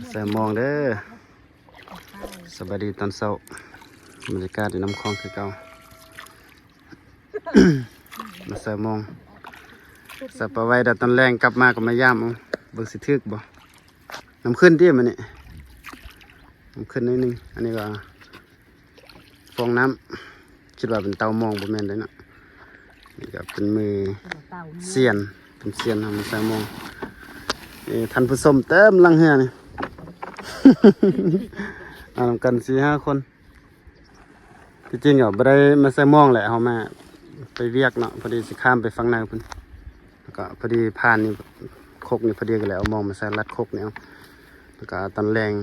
ใส่มองเด้อสบายดีตอนเช้าบรรยากาศในน้ำคลองคือเก่า มาใส่มองใส่ปลาไว้ดัดตอนแรงกลับมาก็มาย่ามเอาเบิ่งสิทึกบ่น้ำขึ้นที่มันนี่น้ำขึ้นนิดนึงอันนี้ก็ฟองน้ำคิดว่าเป็นเตามองบ่แม่นเลยเนาะนี่ก็เป็นมือเซียนเป็นเซียนทำใส่มองท่านผู้ชมเต็มลังเฮือนี่ เอาทำกัน4-5 คนที่จริงไม่ได้มาใส่มองแหละเขามาไปเวียกเนาะพอดีสิข้ามไปฝั่งในพุ่นแล้วก็พอดีผ่านนี่โคกนี่พอดีกันแล้วเอามองมาใส่รัดโคกเนี่ยแล้วก็ตอนแรง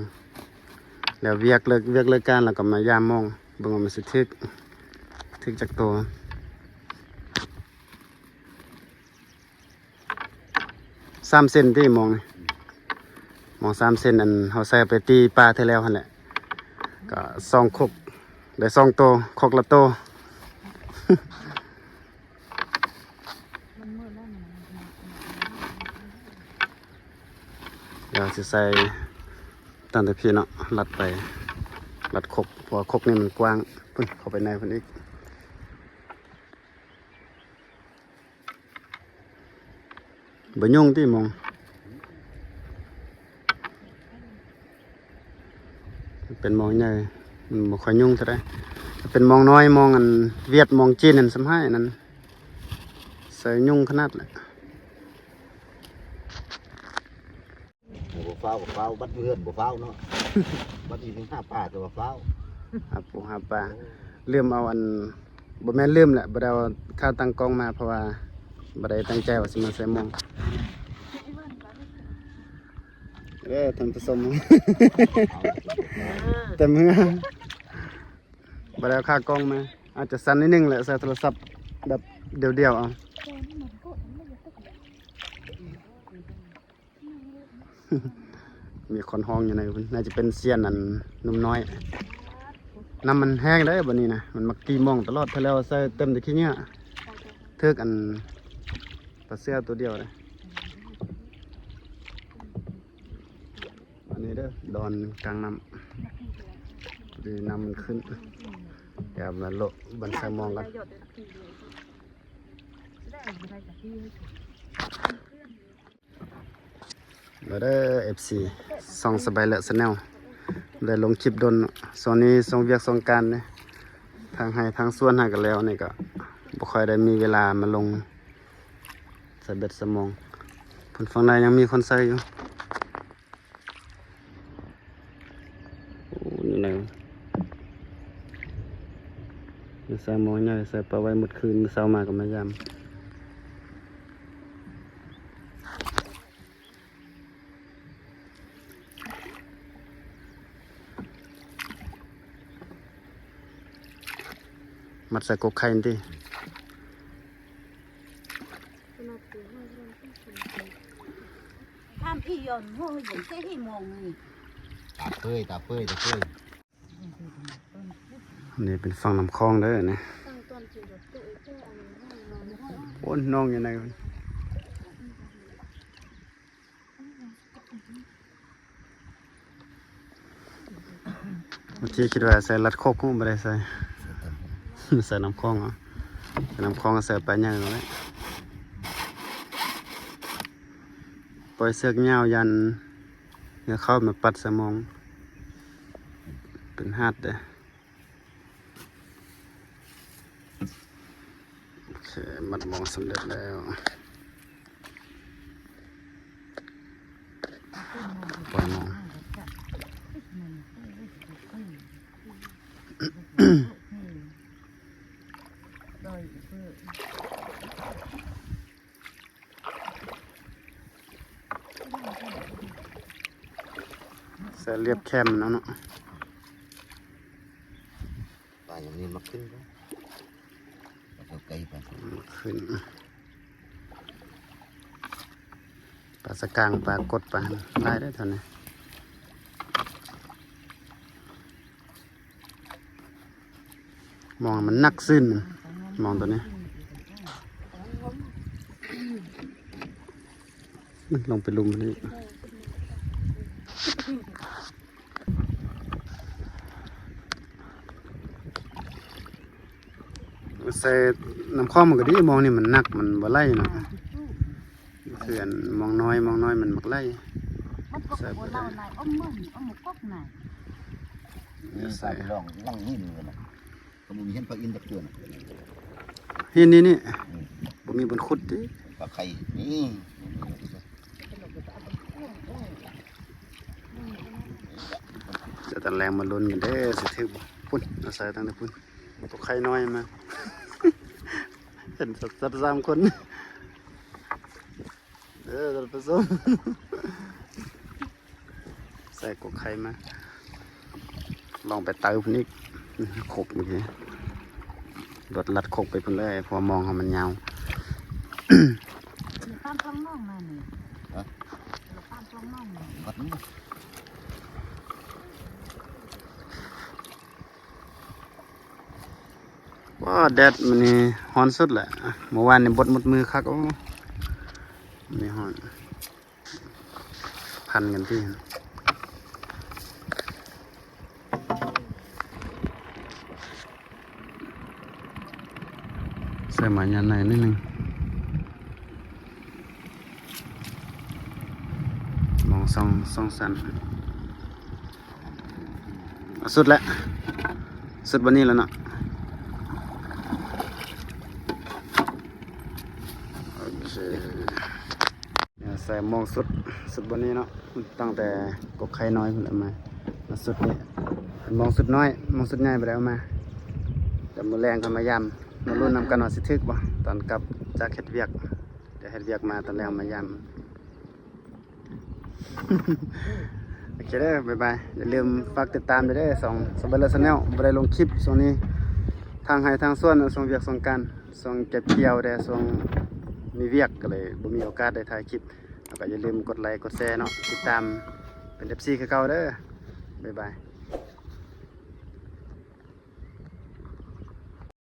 แล้วเวียกเลิกการแล้วก็มายามมองเบิ่งว่ามันสิทึกจากตัว3 เซนที่มองนี่มอง3 เซนอันเขาใส่ไปตีปลาเท่าแล้วหั่นแหละก็2 คกได้2 ตัวคกละตัว เดี๋ยวจะใส่ตั้งแต่พี่เนาะลัดไปลัดคกเพราะคกนี่มันกว้างพุ่นเข้าไปในพุ่นอีกบ่ยุ่งที่มองเป็นมองใหญ่มันบ่ค่อยยุ่งเท่าใดเป็นมองน้อยมองอันเวียดมองจีนนั่นสำให้นั่นใส่ยุ่งขนาดเลยบ่ฟ้าวบัดเพื่อนบ่ฟ้าวเนาะ บัดอีถึง5 ป่าแต่ว่าฟ้าวหาปูหาปลาลืมเอาอันบ่แม่นลืมแหละบ่ได้เอาข้าวตั้งกล้องมาเพราะว่าบ่ได้ตั้งใจว่าสิมาใส่มองท่านผู้ชม แต่เมื่อบ่ได้เอาข้าวกล้องมาอาจจะสั่นนิดนึงแหละใส่โทรศัพท์แบบเดียวๆเอา มีคนห้องอยู่ในน่าจะเป็นเซียนอันนุ่มน้อยน้ำมันแห้งได้บัดนี้นะมันมักตีมองตลอดไปแล้วใส่เต็มตะกี้เนี่ยเทือกอันปลาเสื้อตัวเดียวเลยอันนี้เด้อดอนกลางน้ำดีน้ำมันขึ้นเดี๋ยวมาโลบันไซมองกันมาได้FC ส่องสบายเลอะสแนลได้ลงคลิปดนส่วนนี้ส่งเวียกส่งการเนี่ยทางให้ทางส่วนหากันแล้วนี่ก็บ่ค่อยได้มีเวลามาลงใส่เบ็ดสมองผลฝั่งในยังมีคนใส่อยู่โอ้นี่ไหนใส่มองใหญ่ใส่ปลาไว้หมดคืนเช้ามาก็มายามมัดใส่กกไข่ดิทำอีหย่อนหัวอย่างเช่ที่มองนี่ตาเป้ยนี่เป็นฝั่งลำคลองเด้อนะโอ้น้องอยู่ไหนเมื่อกี้คิดว่าใส่ลัดโคกก็ไม่ได้ใส่ ใส่น้ำคลองอ่ะใส่น้ำคลองก็ใส่ไปย่างเลยปล่อยเสือกเงายันเนื้อเข้ามาปัดสมองเป็นหัดเด้อโอเคมัดมองสำเร็จแล้วปล่อยมองใส่เรียบแคมแล้วเนาะ ป่าอย่างนี้มาขึ้นก็เอาไกลไป ขึ้นปลาสกางปลากดปลาได้ได้เท่านี้มองมันนักซึ้นมองตัวนี้ลงไปลุมมันนี่ ใส่น้ำข้อมันก็ดีมองนี่มันหนักมันบ่ไหลเนาะคืออันมองน้อยมันมักไหล มันก็บ่เล่าไหนอ้อมมึนอ้อมหมกกไหน นี่ใส่ไปลองลังหินกันนะก็มีเห็นปลาอินตะเกียน เห็นนี่บ่มีบนขุดติ ปลาไข่นี่ จะตะแรงมาลุ้นกันเด้อสิถึกบ่พุ่นเอาใส่ตั้งแต่พุ่นตัวไข่น้อยมา เห็นสัตว์3คนท่านผู้ชม ใส่กกไข่มาลองไปเติมนี่ขบเมื่อกี้รถลัดขบไปพุ่นเลยพอมองเขามันยาว ตามท้องน้องมานี่ตามท้องน้องมา วัดนี้ ว่าแดดมันนี่ฮ้อนสุดแหละเมื่อวานนี่บดหมดมือคักโอ้นี่ฮ้อนพันกันที่ใส่หมายันไหนนิดนึงมองสองสันเอาสุดแล้วสุดวันนี้แล้วเนาะโอเคเนี่ยใส่มองสุดวันนี้เนาะตั้งแต่กกไข่น้อยพุ่นเอามาสุดนี่มองสุดน้อยมองสุดใหญ่ไปแล้วมาแต่มือแรงกันมายำมาลุ้นนำกันว่าสิทึกบ่ตอนกลับจากเฮ็ดเวียกเดี๋ยวเฮ็ดเวียกมาตอนแรงมายำ โอเคเด้อบ๊ายบายอย่าลืมฝากติดตามเด้อสองสบัลเลอร์ชาแนลบ่ได้ลงคลิปช่วงนี้ทางไห้ทางส่วนส่งเวียกส่งการส่งเก็บเกี่ยวได้ส่งมีเวียกก็เลยบ่มีโอกาสได้ถ่ายคลิปแล้วก็อย่าลืมกดไลค์กดแชร์เนาะติดตามเป็น FC คือเก่าเด้อบ๊ายบาย